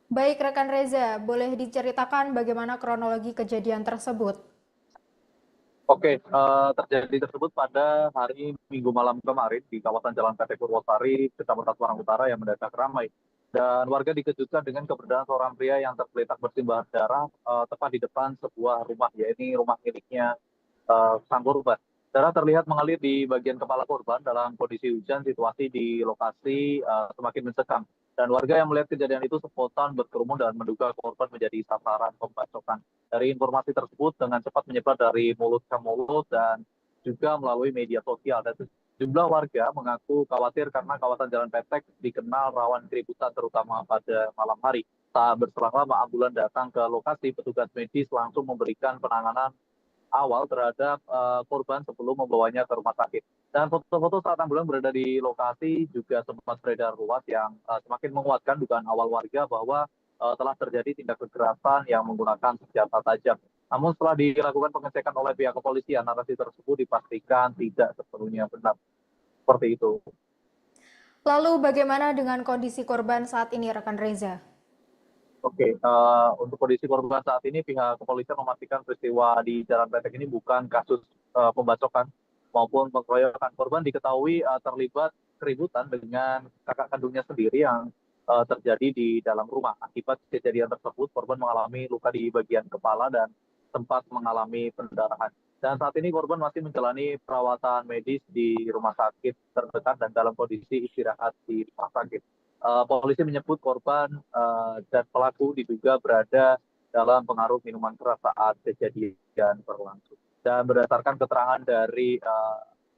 Baik rekan Reza, boleh diceritakan bagaimana kronologi kejadian tersebut? Oke, terjadi tersebut pada hari Minggu malam kemarin di kawasan Jalan PT Purwosari, Kecamatan Semarang Utara yang mendadak ramai. Dan warga dikejutkan dengan keberadaan seorang pria yang tergeletak bersimbah darah tepat di depan sebuah rumah, yaitu rumah miliknya sang korban. Darah terlihat mengalir di bagian kepala korban dalam kondisi hujan. Situasi di lokasi semakin mencekam. Dan warga yang melihat kejadian itu spontan berkerumun dan menduga korban menjadi sasaran pembacokan. Dari informasi tersebut dengan cepat menyebar dari mulut ke mulut dan juga melalui media sosial. Dan sejumlah warga mengaku khawatir karena kawasan Jalan Petek dikenal rawan keributan terutama pada malam hari. Saat berselang lama ambulan datang ke lokasi, petugas medis langsung memberikan penanganan awal terhadap korban sebelum membawanya ke rumah sakit. Dan foto-foto saat ambulan berada di lokasi juga sempat beredar luas yang semakin menguatkan dugaan awal warga bahwa telah terjadi tindak kekerasan yang menggunakan senjata tajam. Namun setelah dilakukan pengecekan oleh pihak kepolisian, narasi tersebut dipastikan tidak sepenuhnya benar. Seperti itu. Lalu bagaimana dengan kondisi korban saat ini rekan Reza? Oke, untuk kondisi korban saat ini pihak kepolisian memastikan peristiwa di Jalan Pletek ini bukan kasus pembacokan maupun pengeroyokan. Korban diketahui terlibat keributan dengan kakak kandungnya sendiri yang terjadi di dalam rumah. Akibat kejadian tersebut, korban mengalami luka di bagian kepala dan sempat mengalami pendarahan. Dan saat ini korban masih menjalani perawatan medis di rumah sakit terdekat dan dalam kondisi istirahat di rumah sakit. Polisi menyebut korban dan pelaku diduga berada dalam pengaruh minuman keras saat kejadian berlangsung. Dan berdasarkan keterangan dari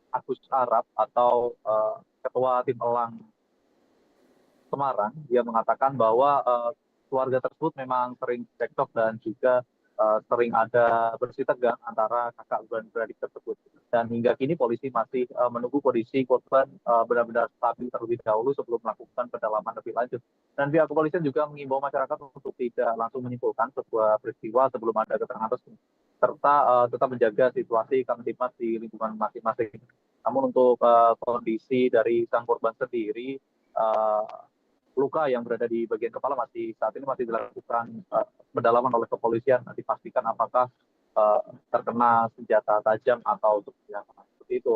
Agus Arab atau Ketua Tim Elang Semarang, dia mengatakan bahwa keluarga tersebut memang sering cekcok dan juga sering ada bersih tegang antara kakak dan beradik tersebut. Dan hingga kini polisi masih menunggu kondisi korban benar-benar stabil terlebih dahulu sebelum melakukan pendalaman lebih lanjut. Dan pihak kepolisian juga mengimbau masyarakat untuk tidak langsung menyimpulkan sebuah peristiwa sebelum ada keterangan resmi, serta tetap menjaga situasi kamtipmas di lingkungan masing-masing. Namun untuk kondisi dari sang korban sendiri, uh, luka yang berada di bagian kepala masih saat ini masih dilakukan pendalaman oleh kepolisian. Nanti pastikan apakah terkena senjata tajam atau seperti apa. Seperti itu.